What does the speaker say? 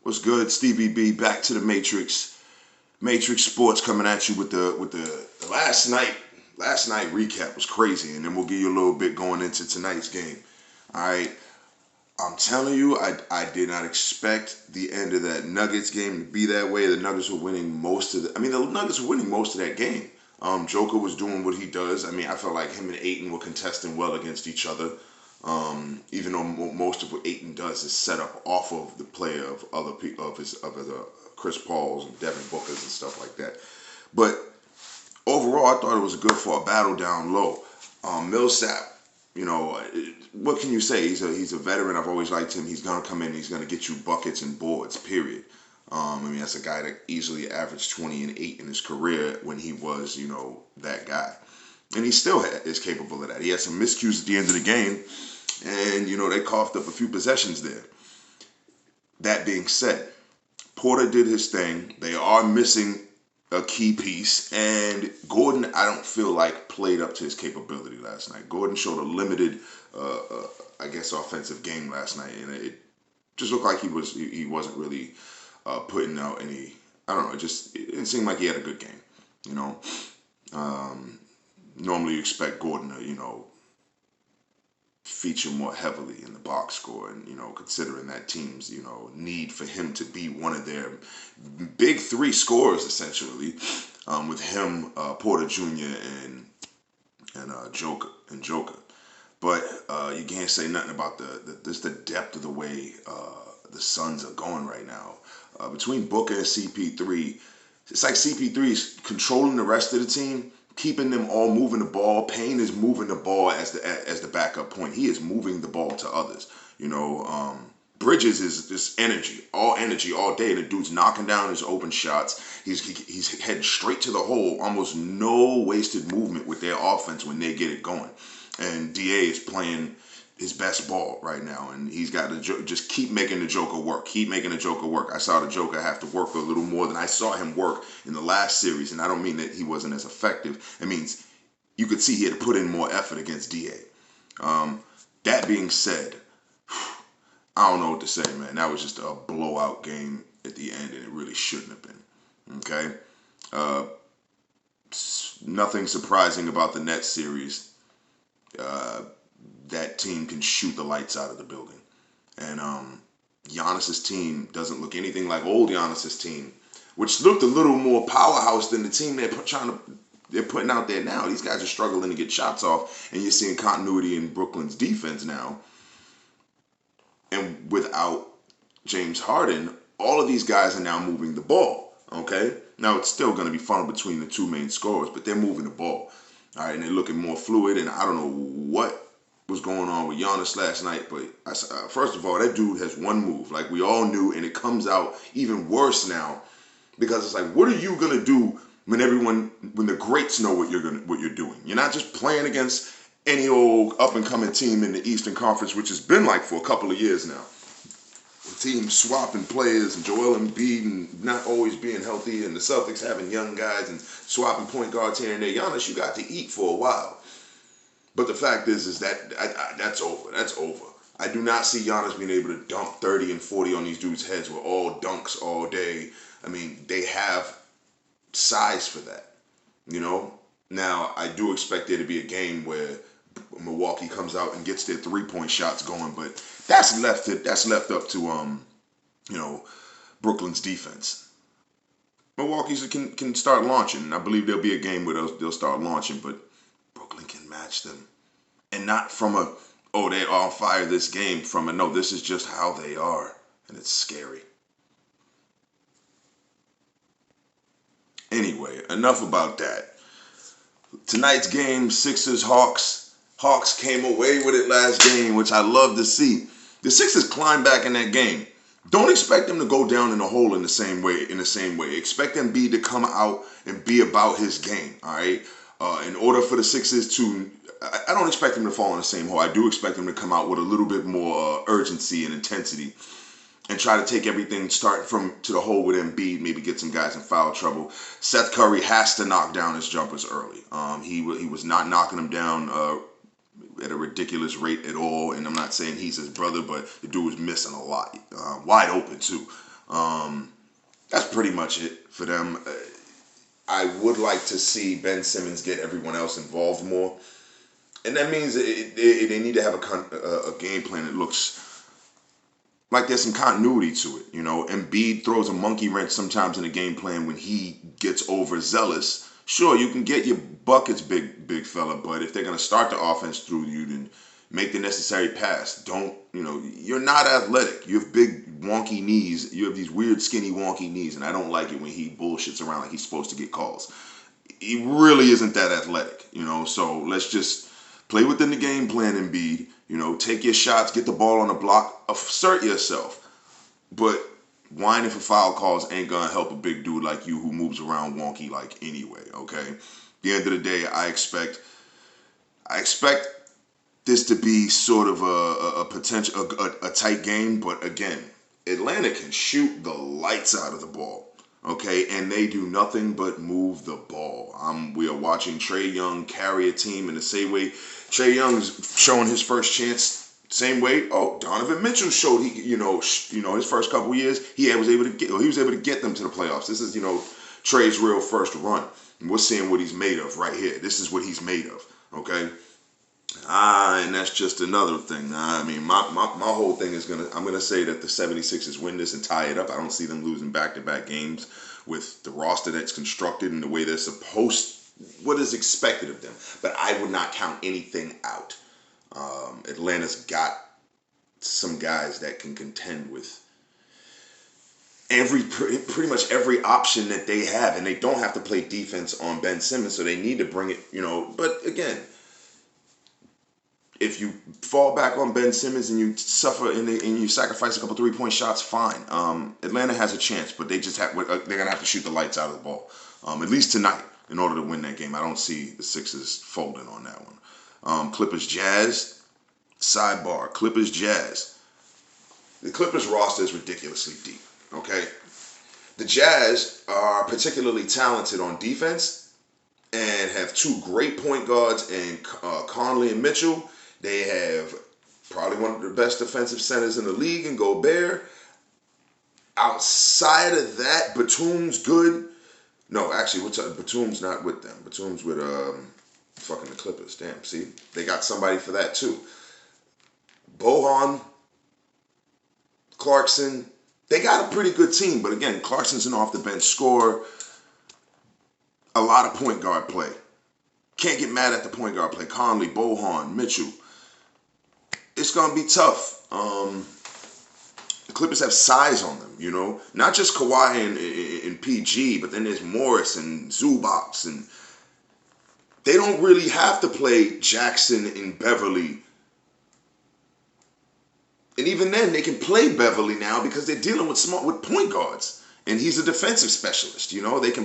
What's good, Stevie B? Back to the Matrix. Matrix Sports coming at you with the last night recap was crazy, and then we'll give you a little bit going into tonight's game. All right, I'm telling you, I did not expect the end of that Nuggets game to be that way. The Nuggets were winning the Nuggets were winning most of that game. Joker was doing what he does. I mean, I felt like him and Aiton were contesting well against each other. Even though most of what Aiton does is set up off of the play of other people, of his Chris Pauls and Devin Bookers and stuff like that. But overall, I thought it was good for a battle down low. Millsap, what can you say? He's a veteran. I've always liked him. He's gonna come in. He's gonna get you buckets and boards. Period. That's a guy that easily averaged 20 and 8 in his career when he was, that guy. And he still is capable of that. He had some miscues at the end of the game, and, they coughed up a few possessions there. That being said, Porter did his thing. They are missing a key piece, and Gordon, I don't feel like played up to his capability last night. Gordon showed a limited, offensive game last night, and it just looked like he wasn't really putting out any. I don't know. It didn't seem like he had a good game. Normally you expect Gordon to feature more heavily in the box score, and considering that team's need for him to be one of their big three scorers essentially, with him, Porter Jr. and Joker. But you can't say nothing about the depth of the way the Suns are going right now. Between Booker and CP3, it's like CP3 is controlling the rest of the team, keeping them all moving the ball. Payne is moving the ball as the backup point. He is moving the ball to others. Bridges is just energy all day. The dude's knocking down his open shots. He's heading straight to the hole. Almost no wasted movement with their offense when they get it going. And DA is playing his best ball right now, and he's got to just keep making the Joker work. I saw the Joker have to work a little more than I saw him work in the last series, and I don't mean that he wasn't as effective. It means you could see he had to put in more effort against DA. That being said, I don't know what to say, man. That was just a blowout game at the end, and it really shouldn't have been. Okay? Nothing surprising about the Nets series. That team can shoot the lights out of the building. And Giannis's team doesn't look anything like old Giannis's team, which looked a little more powerhouse than the team they're putting out there now. These guys are struggling to get shots off, and you're seeing continuity in Brooklyn's defense now. And without James Harden, all of these guys are now moving the ball. Okay? Now, it's still going to be funneled between the two main scorers, but they're moving the ball. All right, and they're looking more fluid, and I don't know what was going on with Giannis last night, but first of all, that dude has one move, like we all knew, and it comes out even worse now because it's like, what are you gonna do when the greats know what you're doing? You're not just playing against any old up and coming team in the Eastern Conference, which has been like for a couple of years now. The team swapping players and Joel Embiid and not always being healthy, and the Celtics having young guys and swapping point guards here and there. Giannis, you got to eat for a while. But the fact is that that's over. That's over. I do not see Giannis being able to dump 30 and 40 on these dudes' heads with all dunks all day. I mean, they have size for that. Now, I do expect there to be a game where Milwaukee comes out and gets their three-point shots going, but that's left up to Brooklyn's defense. Milwaukee can start launching. I believe there'll be a game where they'll start launching, but Brooklyn can match them. And not from they're on fire this game, no, this is just how they are. And it's scary. Anyway, enough about that. Tonight's game, Sixers-Hawks. Hawks came away with it last game, which I love to see. The Sixers climbed back in that game. Don't expect them to go down in a hole in the same way. Expect Embiid to come out and be about his game, all right? In order for the Sixers to, I don't expect them to fall in the same hole. I do expect them to come out with a little bit more urgency and intensity and try to take everything, start to the hole with Embiid, maybe get some guys in foul trouble. Seth Curry has to knock down his jumpers early. He was not knocking them down at a ridiculous rate at all, and I'm not saying he's his brother, but the dude was missing a lot. Wide open, too. That's pretty much it for them. I would like to see Ben Simmons get everyone else involved more, and that means they need to have a game plan that looks like there's some continuity to it. You know, Embiid throws a monkey wrench sometimes in the game plan when he gets overzealous. Sure, you can get your buckets, big fella, but if they're gonna start the offense through you, then make the necessary pass. Don't, you're not athletic. You have big wonky knees. You have these weird skinny wonky knees, and I don't like it when he bullshits around like he's supposed to get calls. He really isn't that athletic, So let's just play within the game plan, Embiid. Take your shots, get the ball on the block, assert yourself. But whining for foul calls ain't gonna help a big dude like you who moves around wonky like anyway. Okay. At the end of the day, I expect this to be sort of a potential a tight game. But again, Atlanta can shoot the lights out of the ball. Okay, and they do nothing but move the ball. We are watching Trae Young carry a team in the same way. Trae Young's showing his first chance, same way. Oh, Donovan Mitchell showed his first couple years he was able to get them to the playoffs. This is Trae's real first run. And we're seeing what he's made of right here. This is what he's made of. Okay. And that's just another thing. I mean, my whole thing is I'm gonna say that the 76ers win this and tie it up. I don't see them losing back-to-back games with the roster that's constructed and the way they're what is expected of them. But I would not count anything out. Atlanta's got some guys that can contend with pretty much every option that they have, and they don't have to play defense on Ben Simmons, so they need to bring it. But again, if you fall back on Ben Simmons and you suffer and you sacrifice a couple 3-point shots, fine. Atlanta has a chance, but they're gonna have to shoot the lights out of the ball, at least tonight, in order to win that game. I don't see the Sixers folding on that one. Clippers Jazz. Sidebar: Clippers Jazz. The Clippers roster is ridiculously deep. Okay, the Jazz are particularly talented on defense and have two great point guards in Conley and Mitchell. They have probably one of the best defensive centers in the league in Gobert. Outside of that, Batum's good. No, actually, Batum's not with them. Batum's with fucking the Clippers. Damn, see? They got somebody for that too. Bohan, Clarkson, they got a pretty good team. But again, Clarkson's an off-the-bench scorer. A lot of point guard play. Can't get mad at the point guard play. Conley, Bohan, Mitchell. It's going to be tough. The Clippers have size on them, Not just Kawhi and PG, but then there's Morris and Zubac. And they don't really have to play Jackson and Beverly. And even then, they can play Beverly now because they're dealing with point guards. And he's a defensive specialist, They can